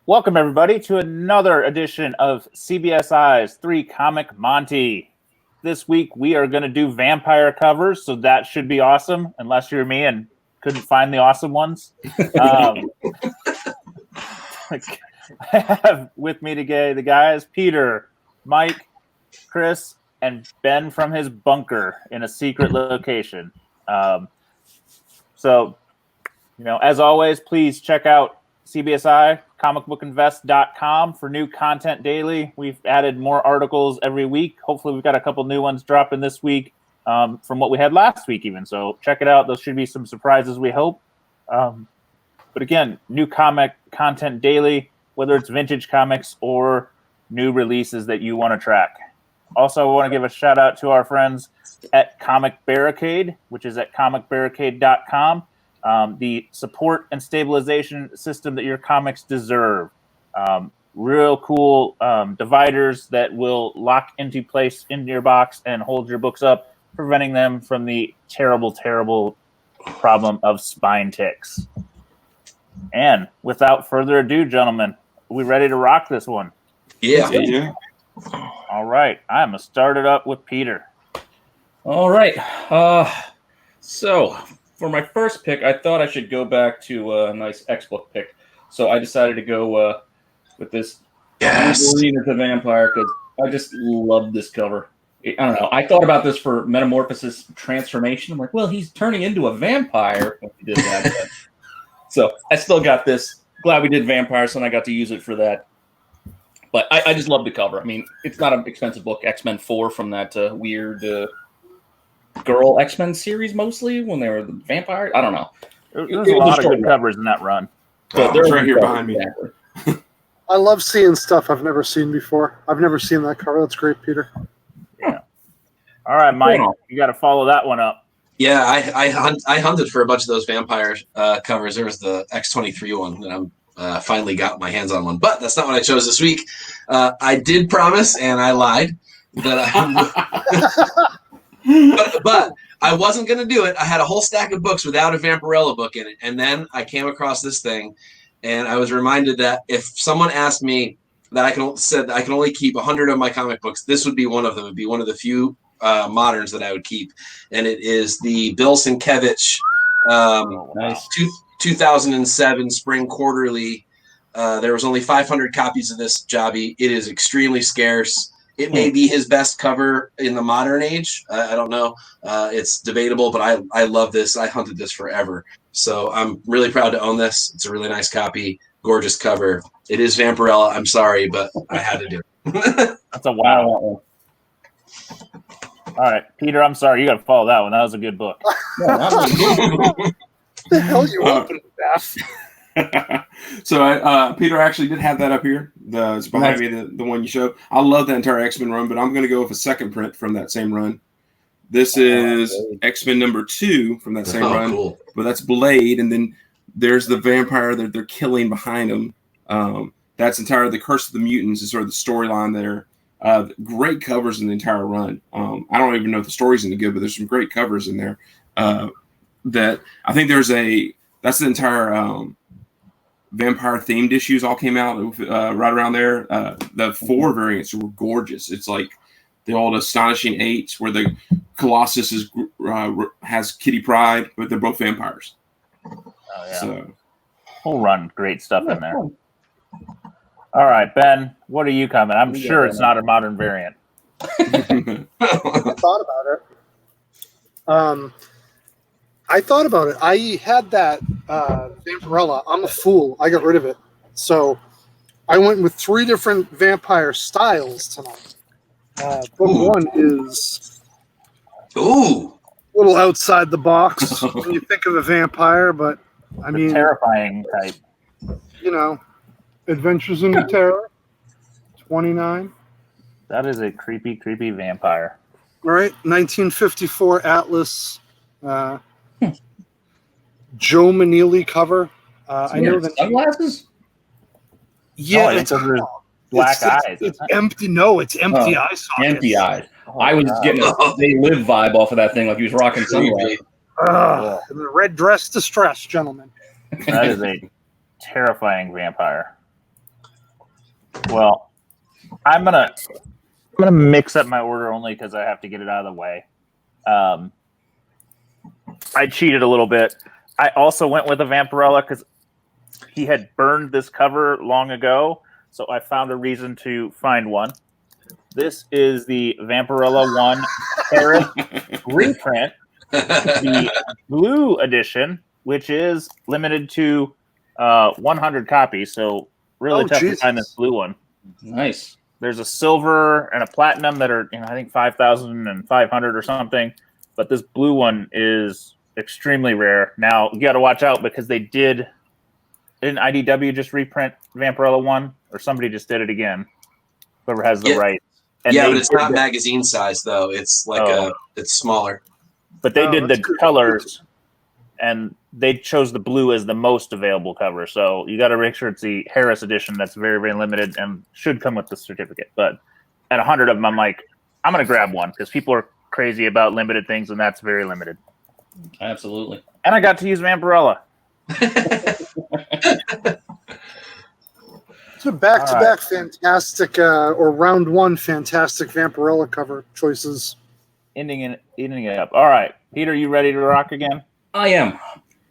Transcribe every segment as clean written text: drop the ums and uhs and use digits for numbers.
Welcome, everybody, to another edition of CBSI's 3-Comic Monte. This week, we are going to do vampire covers, so that should be awesome, unless you're me and couldn't find the awesome ones. I have with me today the guys, Peter, Mike, Chris, and Ben from his bunker in a secret location. So, as always, please check out CBSI, comicbookinvest.com for new content daily. We've added more articles every week. Hopefully we've got a couple new ones dropping this week from what we had last week even. So check it out. Those should be some surprises, we hope. But again, new comic content daily, whether it's vintage comics or new releases that you want to track. Also, I want to give a shout out to our friends at Comic Barricade, which is at comicbarricade.com. The support and stabilization system that your comics deserve. Real cool dividers that will lock into place in your box and hold your books up, preventing them from the terrible, terrible problem of spine ticks. And without further ado, gentlemen, are we ready to rock this one? Yeah. All right. I'm going to start it up with Peter. All right. So for my first pick, I thought I should go back to a nice X-Book pick. So I decided to go with this Wolverine as a Vampire because I just love this cover. I don't know. I thought about this for Metamorphosis Transformation. I'm like, well, he's turning into a vampire when he did that. So I still got this. Glad we did vampires, and I got to use it for that. But I just love the cover. I mean, it's not an expensive book. X-Men 4 from that weird girl X-Men series, mostly, when they were the vampires. I don't know. There's a lot of good covers in that run. But they're right here behind me. Exactly. I love seeing stuff I've never seen before. I've never seen that cover. That's great, Peter. Yeah. All right, Mike, you got to follow that one up. Yeah, I hunted for a bunch of those vampire covers. There was the X-23 one, and I'm finally got my hands on one. But that's not what I chose this week. I did promise, and I lied, that but I wasn't going to do it. I had a whole stack of books without a Vampirella book in it. And then I came across this thing, and I was reminded that if someone asked me that I can only keep 100 of my comic books, this would be one of them. It would be one of the few moderns that I would keep. And it is the Bill Sienkiewicz 2007 Spring Quarterly. There was only 500 copies of this jobby. It is extremely scarce. It may be his best cover in the modern age. I don't know. It's debatable, but I love this. I hunted this forever. So I'm really proud to own this. It's a really nice copy. Gorgeous cover. It is Vampirella. I'm sorry, but I had to do it. That's a wow. All right, Peter, I'm sorry. You got to follow that one. That was a good book. What the hell you opened that? So Peter actually did have that up here. It's behind me, the one you showed. I love that entire X-Men run, but I'm going to go with a second print from that same run. This is X-Men number 2 from that same run. Cool. But that's Blade, and then there's the vampire that they're killing behind him. That's entirely the Curse of the Mutants is sort of the storyline there. Great covers in the entire run. I don't even know if the story's any good, but there's some great covers in there. That I think that's the entire vampire themed issues all came out right around there. The 4 variants were gorgeous. It's like the old Astonishing 8 where the Colossus has Kitty Pryde, but they're both vampires. Oh, yeah. So whole run, great stuff in there. All right, Ben, what are you coming? I'm sure it's not a modern variant. I thought about it. I had that Vampirella. I'm a fool. I got rid of it. So I went with 3 different vampire styles tonight. Book 1 is a little outside the box when you think of a vampire, but I mean, terrifying type. Adventures in Terror, 29. That is a creepy, creepy vampire. All right, 1954 Atlas. Joe Manili cover. I know that sunglasses. Yeah, it's black eyes. It's empty. No, it's empty eye sockets. Empty eyes. I was getting a They Live vibe off of that thing, like he was rocking sunglasses. And the red dress distress, gentlemen. That is a terrifying vampire. Well, I'm gonna mix up my order only because I have to get it out of the way. I cheated a little bit. I also went with a Vampirella because he had burned this cover long ago, so I found a reason to find one. This is the Vampirella 1 Harris reprint, the blue edition, which is limited to 100 copies, so really tough to find this blue one. Nice. There's a silver and a platinum that are, I think 5,500 or something, but this blue one is extremely rare. Now you got to watch out because didn't IDW just reprint Vampirella 1, or somebody just did it again? Whoever has the rights. And but it's not magazine size though. It's like it's smaller. But they did the colors, and they chose the blue as the most available cover. So you got to make sure it's the Harris edition that's very, very limited and should come with the certificate. But at 100 of them, I'm like, I'm going to grab one because people are crazy about limited things, and that's very limited. Absolutely. And I got to use Vampirella. So back-to-back fantastic, or round one fantastic Vampirella cover choices. Ending it up. All right. Peter, you ready to rock again? I am.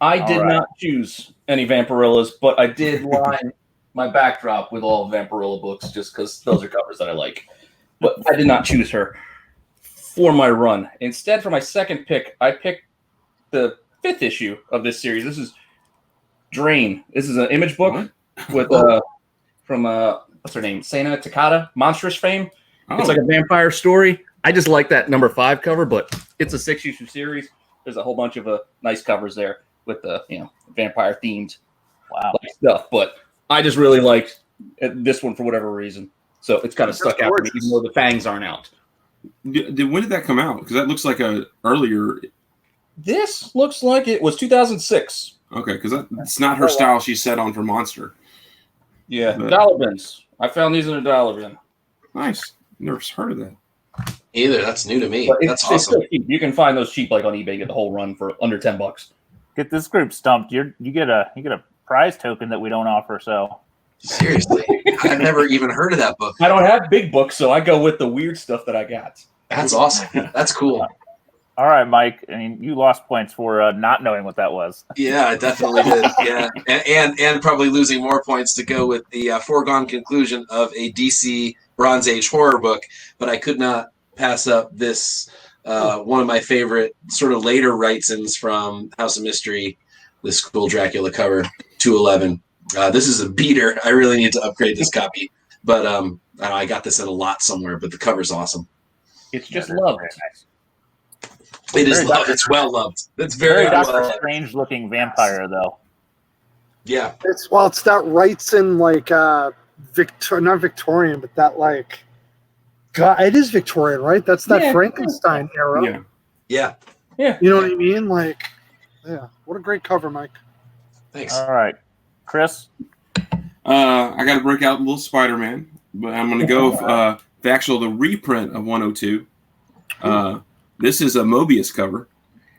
I did not choose any Vampirillas, but I did line my backdrop with all Vampirella books just because those are covers that I like. But I did not choose her for my run. Instead, for my second pick, I picked the 5th issue of this series. This is Drain. This is an image book with from what's her name? Sana Takada, Monstrous fame. It's like a vampire story. I just like that number 5 cover, but it's a 6-issue series. There's a whole bunch of nice covers there with the vampire themed stuff. But I just really liked this one for whatever reason. So it's kind of stuck out to me, even though the fangs aren't out. When did that come out? Because that looks like a earlier. This looks like it was 2006. Okay, because that's not her style she set on for Monster. Yeah, dollar bins. I found these in a dollar bin. Nice. Never heard of that. Either. That's new to me. That's awesome. It's so cheap. You can find those cheap, like on eBay. Get the whole run for under $10. Get this group stumped. You get a prize token that we don't offer. So seriously, I've never even heard of that book. I don't have big books, so I go with the weird stuff that I got. That's awesome. That's cool. All right, Mike. I mean, you lost points for not knowing what that was. Yeah, I definitely did. Yeah, and probably losing more points to go with the foregone conclusion of a DC Bronze Age horror book. But I could not pass up this one of my favorite sort of later write-ins from House of Mystery, the School Dracula cover 211. This is a beater. I really need to upgrade this copy, but I got this in a lot somewhere. But the cover's awesome. It's just loved. Nice. It is loved. It's well loved. It's very Doctor Strange looking vampire, though. Yeah. It's that writes in like not Victorian, but that like God, it is Victorian, right? That's that Frankenstein era. Yeah. You know what I mean? Like, what a great cover, Mike. Thanks. All right, Chris. I got to break out a little Spider-Man, but I'm going to go the reprint of 102. This is a Mobius cover,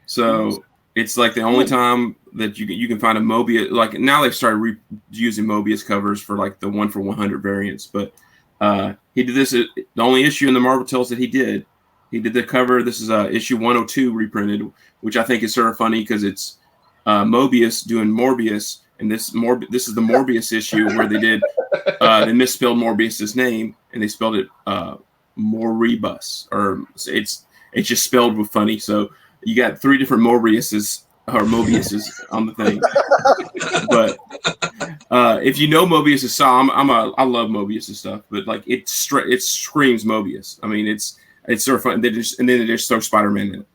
so it's like the only time that you can find a Mobius. Like now they've started using Mobius covers for like the 1/100 variants, but he did this. The only issue in the Marvel Tales that he did the cover. This is issue 102 reprinted, which I think is sort of funny because it's Mobius doing Morbius, and this is the Morbius issue where they misspelled Morbius's name and they spelled it Moribus, or it's just spelled with funny. So you got 3 different Morbiuses on the thing. But if you know Mobius's style, I love Mobius's stuff. But like it screams Mobius. I mean, it's sort of fun. And then they just throw Spider-Man in it.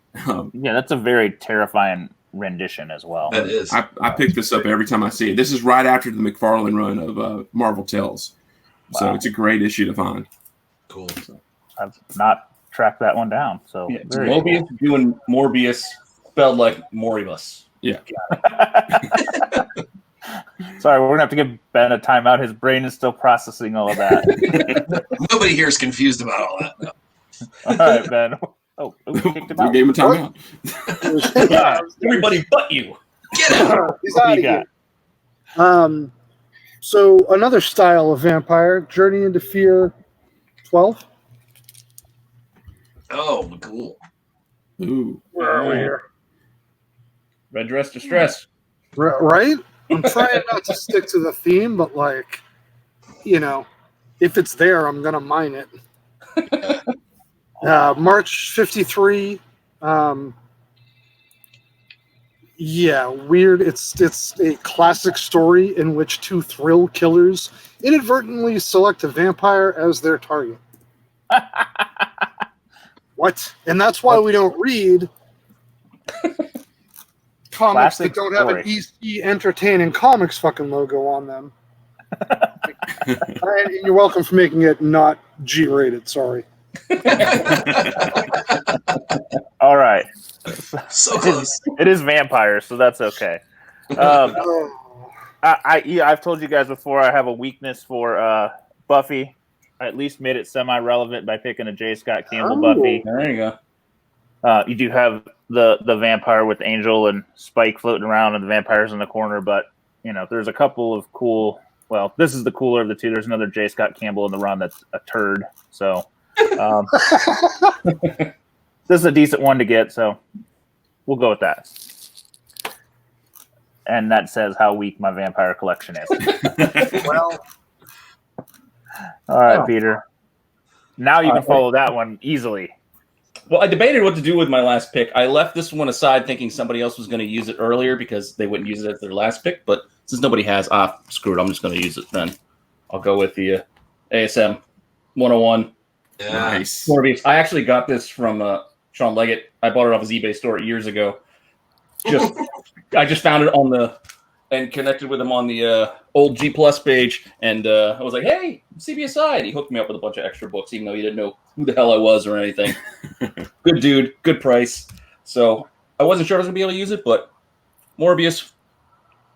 Yeah, that's a very terrifying rendition as well. That is. I pick this up every time I see it. This is right after the McFarlane run of Marvel Tales. So it's a great issue to find. Cool. I've not tracked that one down. So Mobius doing Morbius spelled like Moribus. Yeah. Sorry, we're gonna have to give Ben a timeout. His brain is still processing all of that. Nobody here is confused about all that. No. All right, Ben. Oh, we kicked him out. We gave him a timeout. Yeah. Everybody but you. Get out. He's out of here. So another style of vampire, Journey into Fear 12. Oh, cool. Ooh. Where are we here? Red Dress Distress. Right? I'm trying not to stick to the theme, but like, if it's there, I'm gonna mine it. March 53. Yeah, weird. It's a classic story in which two thrill killers inadvertently select a vampire as their target. What? And that's why we don't read comics Classic that don't have an story. EC Entertaining Comics fucking logo on them. And you're welcome for making it not G-rated. Sorry. All right. So close. It is vampires, so that's okay. I've told you guys before I have a weakness for Buffy. I at least made it semi-relevant by picking a J. Scott Campbell Buffy. There you go. You do have the vampire with Angel and Spike floating around and the vampires in the corner, but there's a couple of cool. Well, this is the cooler of the two. There's another J. Scott Campbell in the run that's a turd. So this is a decent one to get. So we'll go with that. And that says how weak my vampire collection is. Well, All right, Peter. Now you can follow that one easily. Well, I debated what to do with my last pick. I left this one aside thinking somebody else was going to use it earlier because they wouldn't use it as their last pick. But since nobody has, screw it. I'm just going to use it then. I'll go with the ASM 101. Yeah. Nice. Morbius. I actually got this from Sean Leggett. I bought it off his eBay store years ago. I just found it and connected with him on the old G Plus page, and I was like, "Hey, CBSI," and he hooked me up with a bunch of extra books, even though he didn't know who the hell I was or anything. Good dude, good price. So I wasn't sure I was gonna be able to use it, but Morbius,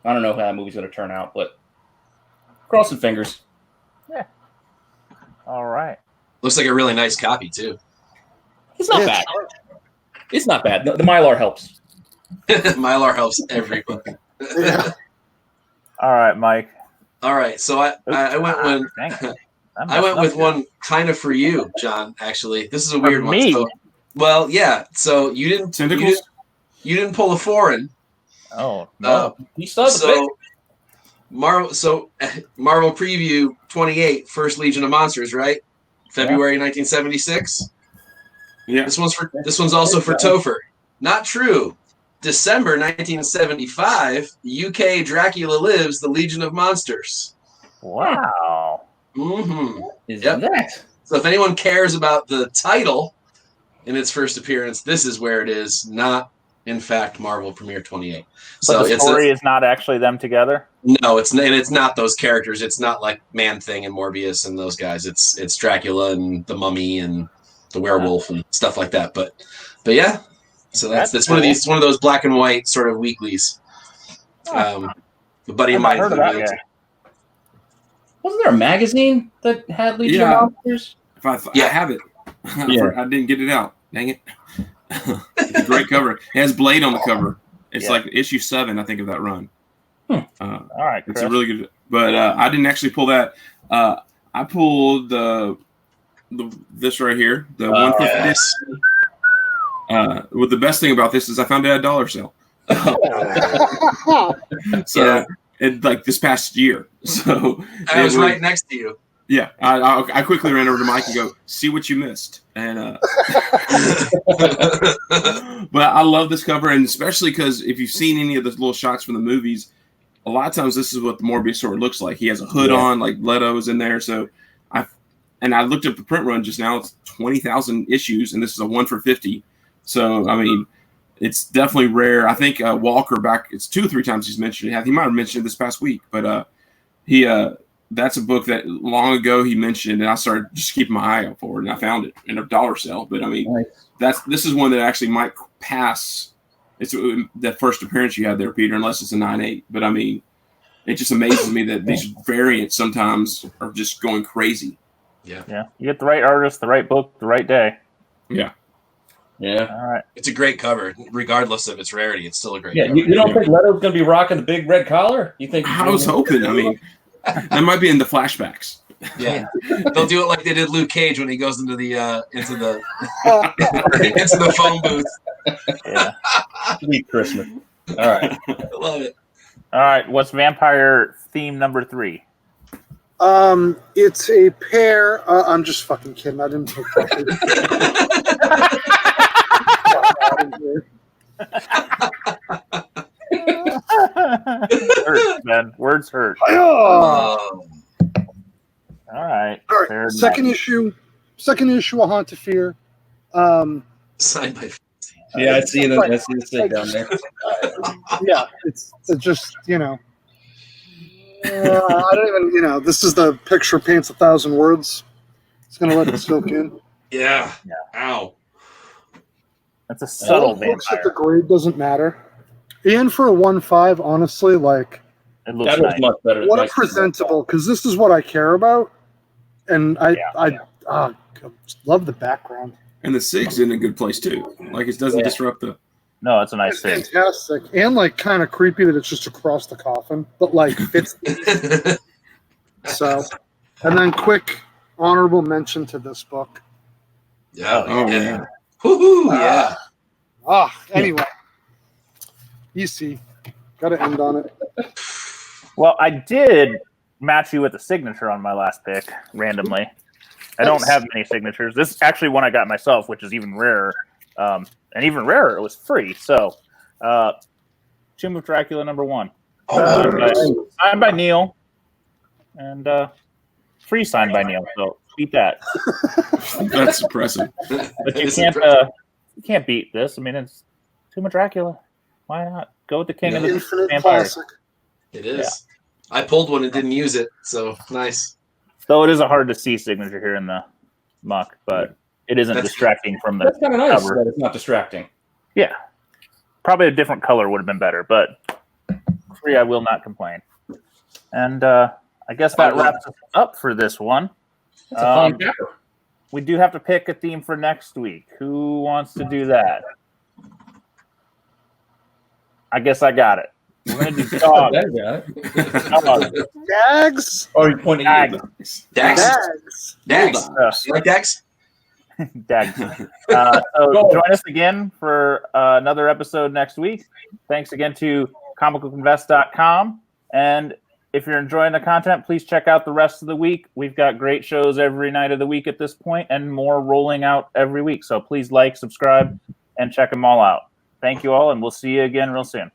I don't know how that movie's gonna turn out, but crossing fingers. Yeah. All right. Looks like a really nice copy too. It's not bad. It's not bad. The Mylar helps. Mylar helps every book. yeah. All right, Mike. All right, so I went I went with one kind of for you, John. Actually, this is a weird one. So, well, yeah. So you didn't pull a foreign. Oh no! You still have the pick. Marvel Preview 28, First Legion of Monsters, right? February 1976. Yeah. This one's also for Topher. Not true. December 1975, UK Dracula Lives, The Legion of Monsters. Wow. Mm-hmm. Isn't that? So if anyone cares about the title in its first appearance, this is where it is, not, in fact, Marvel Premiere 28. So the story is not actually them together? No, it's not those characters. It's not like Man-Thing and Morbius and those guys. It's Dracula and the Mummy and the werewolf and stuff like that. But yeah. So that's cool. It's one of those black and white sort of weeklies. A buddy of mine. Heard of that guy. Wasn't there a magazine that had Legion of Monsters? I have it. I didn't get it out. Dang it. It's a great cover. It has Blade on the cover. It's like issue 7, I think, of that run. All right, Chris. It's a really good. But I didn't actually pull that. I pulled this right here, the 150. Well, the best thing about this is I found it at a dollar sale. So it like this past year. So I was right next to you. Yeah, I quickly ran over to Mike and go, see what you missed. And but I love this cover, and especially because if you've seen any of the little shots from the movies, a lot of times this is what the Morbius sword looks like. He has a hood on, like Leto's in there. So I looked up the print run just now. It's 20,000 issues, and this is a 1 for 50. So I mean, it's definitely rare. I think Walker it's 2 or 3 times he's mentioned it. He might have mentioned it this past week, but that's a book that long ago he mentioned, and I started just keeping my eye out for it, and I found it in a dollar sale. But I mean, this is one that actually might pass. It's that first appearance you had there, Peter, unless it's a 9.8. But I mean, it just amazes me that these variants sometimes are just going crazy. Yeah. You get the right artist, the right book, the right day. Yeah. Yeah. All right. It's a great cover, regardless of its rarity. It's still a great cover. You don't think Leto's going to be rocking the big red collar? You think? I was hoping. I mean, That might be in the flashbacks. Yeah, they'll do it like they did Luke Cage when he goes into the into the phone booth. Yeah. Sweet Christmas. All right. I love it. All right, what's vampire theme number 3? It's a pair. I'm just fucking kidding. I didn't take that. Hurt, man. Words hurt. Oh. All right. All right. Second issue of Haunt of Fear. Signed by. Yeah, I see it. I see the stick down there. Yeah, it's just I don't even this is the picture paints 1,000 words. It's gonna let it soak in. Yeah. Ow. That's a subtle It looks like vampire. the grade doesn't matter. And for a 1.5, honestly, like It looks That looks nice. much better. what a Nice. presentable, because this is what I care about, and I love the background. And the SIG's in a good place too. Like it doesn't disrupt the. No, it's a nice It's thing. fantastic, and like kind of creepy that it's just across the coffin, but like fits. So, and then quick honorable mention to this book. Yeah. Oh yeah. Woohoo! Yeah. Anyway, you see, got to end on it. Well, I did match you with a signature on my last pick randomly. I don't have many signatures. This is actually one I got myself, which is even rarer. And even rarer, it was free. So, Tomb of Dracula #1. Signed by Neil. And free signed by Neil. So, beat that. That's impressive. But you can't beat this. I mean, it's Tomb of Dracula. Why not? Go with the king of the Infinite vampires. classic. It is. I pulled one and didn't use it, so nice. Though it is a hard to see signature here in the muck, but it isn't distracting from the That's kind of nice cover. that it's not distracting. Yeah. Probably a different color would have been better, but free, I will not complain. And I guess that wraps us up for this one. That's a fun chapter. We do have to pick a theme for next week. Who wants to do that? I guess I got it. We're going to do dogs. Dogs. Dags. Oh, you're pointing at you. Dax. Dags. You like Dax? Dags. So join us again for another episode next week. Thanks again to comicbookinvest.com. And if you're enjoying the content, please check out the rest of the week. We've got great shows every night of the week at this point and more rolling out every week. So please like, subscribe, and check them all out. Thank you all, and we'll see you again real soon.